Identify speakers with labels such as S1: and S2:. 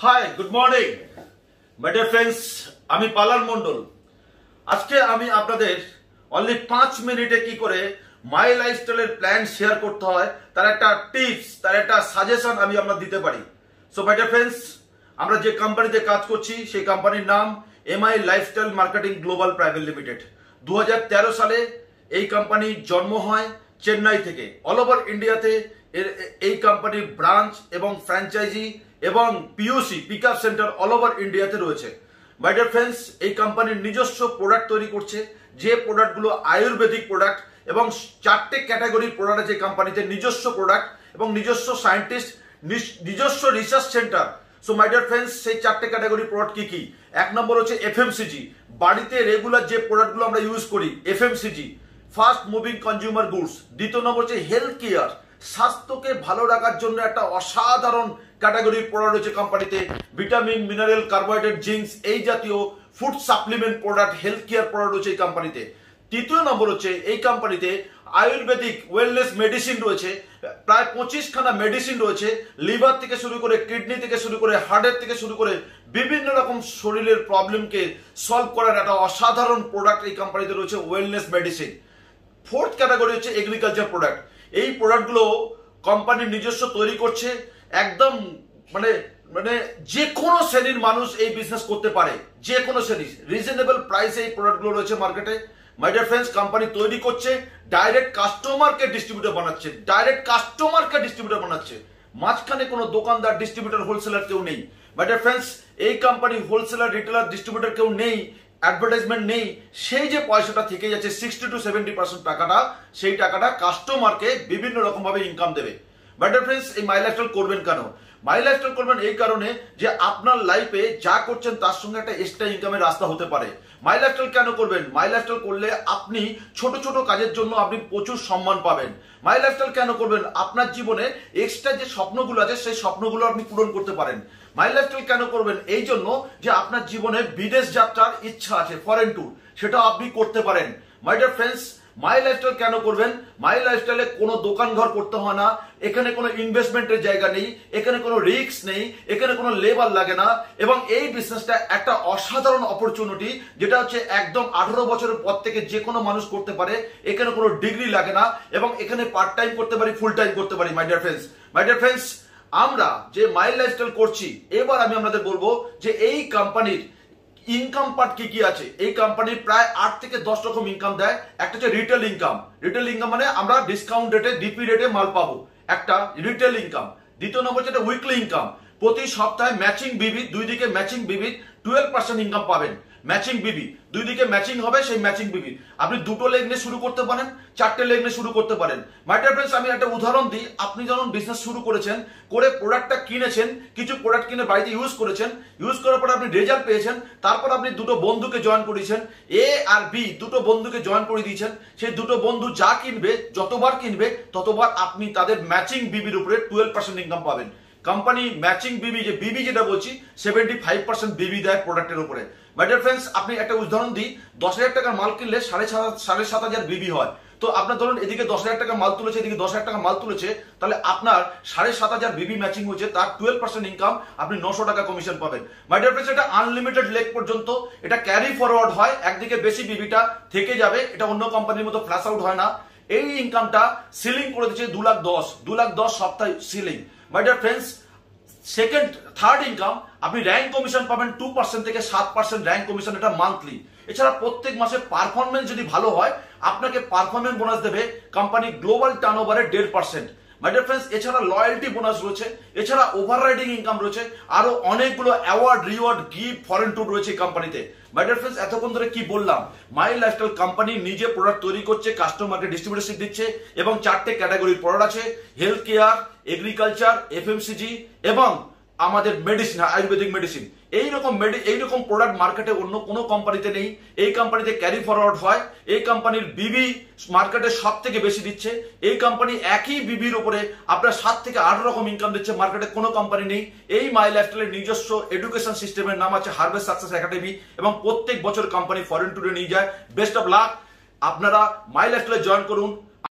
S1: Hi good morning my dear friends, আমি পালান মন্ডল। আজকে আমি আপনাদের অনলি 5 মিনিটে কি করে মাই লাইফস্টাইলের প্ল্যান শেয়ার করতে হয় তার একটা টিপস, তার একটা সাজেশন আমি আপনাদের দিতে পারি। সো মাই ডিয়ার ফ্রেন্ডস, আমরা যে কোম্পানিতে কাজ করছি সেই কোম্পানির নাম MI lifestyle marketing global private limited. 2013 সালে এই কোম্পানির জন্ম হয় চেন্নাই থেকে। অল ওভার ইন্ডিয়াতে এই কোম্পানির ব্রাঞ্চ এবং ফ্র্যাঞ্চাইজি এবং POC pick up centre all over ইন্ডিয়াতে রয়েছে। মাই ডিয়ার ফ্রেন্ডস, এই কোম্পানির নিজস্ব প্রোডাক্ট তৈরি করছে, যে প্রোডাক্টগুলো আয়ুর্বেদিক প্রোডাক্ট এবং 4টে ক্যাটাগরির প্রোডাক্ট আছে কোম্পানিতে, নিজস্ব প্রোডাক্ট এবং নিজস্ব সায়েন্টিস্ট, নিজস্ব research centre. So my dear friends, সেই 4টে ক্যাটাগরির প্রোডাক্ট কি কি? এক নম্বর হচ্ছে এফএমসিজি, বাড়িতে রেগুলার যে প্রোডাক্টগুলো আমরা ইউজ করি, FMCG fast moving consumer goods. দ্বিতীয় নম্বর হচ্ছে হেলথ কেয়ার, স্বাস্থ্যকে ভালো রাখার জন্য একটা অসাধারণ ক্যাটাগরির প্রোডাক্ট রয়েছে কোম্পানিতে, ভিটামিন মিনারেল কার্বোহাইড্রেট জিঙ্কস এই জাতীয় food supplement product, health care product রয়েছে এই কোম্পানিতে। তৃতীয় নম্বর হচ্ছে এই কোম্পানিতে আয়ুর্বেদিক ওয়েলনেস মেডিসিন রয়েছে, প্রায় 25খানা মেডিসিন রয়েছে, লিভার থেকে শুরু করে কিডনি থেকে শুরু করে হার্টের থেকে শুরু করে বিভিন্ন রকম শরীরের প্রবলেমকে সলভ করার একটা অসাধারণ প্রোডাক্ট এই কোম্পানিতে রয়েছে, ওয়েলনেস মেডিসিন। ফোর্থ ক্যাটাগরি হচ্ছে এগ্রিকালচার প্রোডাক্ট। এই প্রোডাক্টগুলো কোম্পানির নিজস্ব তৈরি করছে, একদম মানে মানে যে কোনো শ্রেণীর মানুষ এই বিজনেস করতে পারে, যে কোনো শ্রেণী, রিজনেবল প্রাইসে এই প্রোডাক্টগুলো রয়েছে মার্কেটে। মাই ডিয়ার ফ্রেন্ডস, কোম্পানি তৈরি করছে, ডাইরেক্ট কাস্টমারকে ডিস্ট্রিবিউটর বানাচ্ছে, ডাইরেক্ট কাস্টমারকে ডিস্ট্রিবিউটর বানাচ্ছে, মাঝখানে কোনো দোকানদার ডিস্ট্রিবিউটর হোলসেলার কেউ নেই। মাই ডিয়ার ফ্রেন্ডস, এই কোম্পানি হোলসেলার রিটেলার ডিস্ট্রিবিউটর কেউ নেই, অ্যাডভার্টাইজমেন্ট নেই। সেই যে পয়সাটা থেকে যাচ্ছে 60 to 70% টাকাটা, সেই টাকাটা কাস্টমারকে বিভিন্ন রকম ভাবে ইনকাম দেবে। মাই ডিয়ার ফ্রেন্ডস, এই মাই লাইফস্টাইল করবেন কেন? মাই লাইফস্টাইল করবেন এই কারণে যে আপনার লাইফে যা করছেন তার সঙ্গে একটা এক্সট্রা ইনকামের রাস্তা হতে পারে। মাই লাইফস্টাইল কেন করবেন? মাই লাইফস্টাইল করলে আপনি ছোট ছোট কাজের জন্য আপনি প্রচুর সম্মান পাবেন। মাই লাইফস্টাইল কেন করবেন? আপনার জীবনে এক্সট্রা যে স্বপ্নগুলো আছে সেই স্বপ্নগুলো আপনি পূরণ করতে পারেন। মাই লাইফস্টাইল কেন করবেন? এই জন্য যে আপনার জীবনে বিদেশ যাত্রার ইচ্ছা আছে, ফরেন ট্যুর, সেটা আপনি করতে পারেন। মাই ডিয়ার ফ্রেন্ডস, মাই লাইফস্টাইল কেন করবেন? মাই লাইফস্টাইলে কোনো দোকান ঘর করতে হয় না, এখানে কোনো ইনভেস্টমেন্টের জায়গা নেই, এখানে কোনো রিস্ক নেই, এখানে কোনো লেবার লাগে না, এবং এই বিজনেসটা একটা অসাধারণ অপরচুনিটি, যেটা হচ্ছে একদম 18 বছরের পর থেকে যে কোনো মানুষ করতে পারে। এখানে কোনো ডিগ্রি লাগে না, এবং এখানে পার্ট টাইম করতে পারি, ফুল টাইম করতে পারি। মাই ডিয়ার ফ্রেন্ডস, মাই ডিয়ার ফ্রেন্ডস, আমরা যে মাই লাইফস্টাইল করছি, এবার আমি আপনাদের বলবো যে এই কোম্পানির ইনকাম পার্ট কি কি আছে। এই কোম্পানি প্রায় 8 থেকে 10 রকম ইনকাম দেয়। একটা হচ্ছে রিটেল ইনকাম। রিটেল ইনকাম মানে আমরা ডিসকাউন্ট রেটে, ডিপি রেটে মাল পাবো, একটা রিটেল ইনকাম। দ্বিতীয় নম্বর হচ্ছে উইকলি ইনকাম, প্রতি সপ্তাহে ম্যাচিং বিবি, দুই দিকে ম্যাচিং বিবি 12% ইনকাম পাবেন। ম্যাচিং বিবি, দুই দিকে ম্যাচিং হবে, সেই ম্যাচিং বিবি আপনি 2টো লেগ নিয়ে শুরু করতে পারেন, 4টে লেগ নিয়ে শুরু করতে পারেন। মাই ডিয়ার ফ্রেন্ডস, আমি একটা উদাহরণ দিই। আপনি যখন বিজনেস শুরু করেছেন, করে প্রোডাক্টটা কিনেছেন, কিছু প্রোডাক্ট কিনে বাড়িতে ইউজ করেছেন, ইউজ করার পর আপনি রেজাল্ট পেয়েছেন, তারপর আপনি 2টো বন্ধুকে জয়েন করিয়েছেন, এ আর বি 2টো বন্ধুকে জয়েন করে দিয়েছেন। সেই 2টো বন্ধু যা কিনবে, যতবার কিনবে, ততবার আপনি তাদের ম্যাচিং বিবির উপরে 12% ইনকাম পাবেন। কোম্পানি ম্যাচিং বিবি, যে বিবি যেটা বলছি, 75% বিবি দেয় প্রোডাক্টের উপরে। মাই ডিয়ার ফ্রেন্ডস, আপনি একটা উদাহরণ দিই, 10,000 টাকার মাল কিনলে 7,500 বিবি হয়। তো আপনার ধরুন এদিকে 10,000 টাকা মাল তুলেছে, এদিকে 10,000 টাকা মাল তুলেছে, তাহলে আপনার 7,500 বিবি ম্যাচিং হয়েছে, তার 12% ইনকাম, আপনি 900 টাকা কমিশন পাবেন। মাই ডিয়ার ফ্রেন্ডস, এটা আনলিমিটেড লেগ পর্যন্ত, এটা ক্যারি ফরওয়ার্ড হয়, একদিকে বেশি বিবিটা থেকে যাবে, এটা অন্য কোম্পানির মতো ফ্ল্যাশ আউট হয় না। এই ইনকামটা সিলিং করে দিচ্ছে 2,10,000 সপ্তাহে সিলিং। মাই dear friends, second third income, আপনি র্যাঙ্ক কমিশন পাবেন 2% থেকে 7% র্যাঙ্ক কমিশন, এটা মান্থলি। এছাড়া প্রত্যেক মাসে পারফরমেন্স যদি ভালো হয়, আপনাকে পারফরমেন্স বোনাস দেবে কোম্পানি গ্লোবাল টার্নওভারের 1.5%। মাই ডিয়ার ফ্রেন্ডস, এছাড়া লয়্যালটি বোনাস রয়েছে, এছাড়া ওভাররাইডিং ইনকাম রয়েছে, আরো অনেকগুলো award, reward, gift, foreign tour রয়েছে কোম্পানিতে। মাই ডিয়ার ফ্রেন্ডস, এতক্ষণ ধরে কি বললাম? মাই লাইফস্টাইল কোম্পানি নিজে প্রোডাক্ট তৈরি করছে, কাস্টমারকে ডিস্ট্রিবিউটরশিপ দিচ্ছে, এবং 4টে ক্যাটাগরির প্রোডাক্ট আছে, হেলথ কেয়ার, এগ্রিকালচার, এফএমসিজি এবং আমাদের মেডিসিন, আয়ুর্বেদিক মেডিসিন। এইরকম প্রোডাক্ট মার্কেটে অন্য কোনো কোম্পানিতে নেই। এই কোম্পানিতে ক্যারি ফরওয়ার্ড হয়। এই কোম্পানির বিবি মার্কেটে সব থেকে বেশি দিচ্ছে। এই কোম্পানি একই বিবির উপরে আপনার 7 থেকে 8 রকম ইনকাম দিচ্ছে, মার্কেটে কোনো কোম্পানি নেই। এই মাই লাইফস্টাইলের নিজস্ব এডুকেশন সিস্টেমের নাম আছে হারভেস্ট সাকসেস একাডেমি, এবং প্রত্যেক বছর কোম্পানি ফরেন ট্যুরে নিয়ে যায়। বেস্ট অফ লাক, আপনারা মাই লাইফস্টাইলে জয়েন করুন।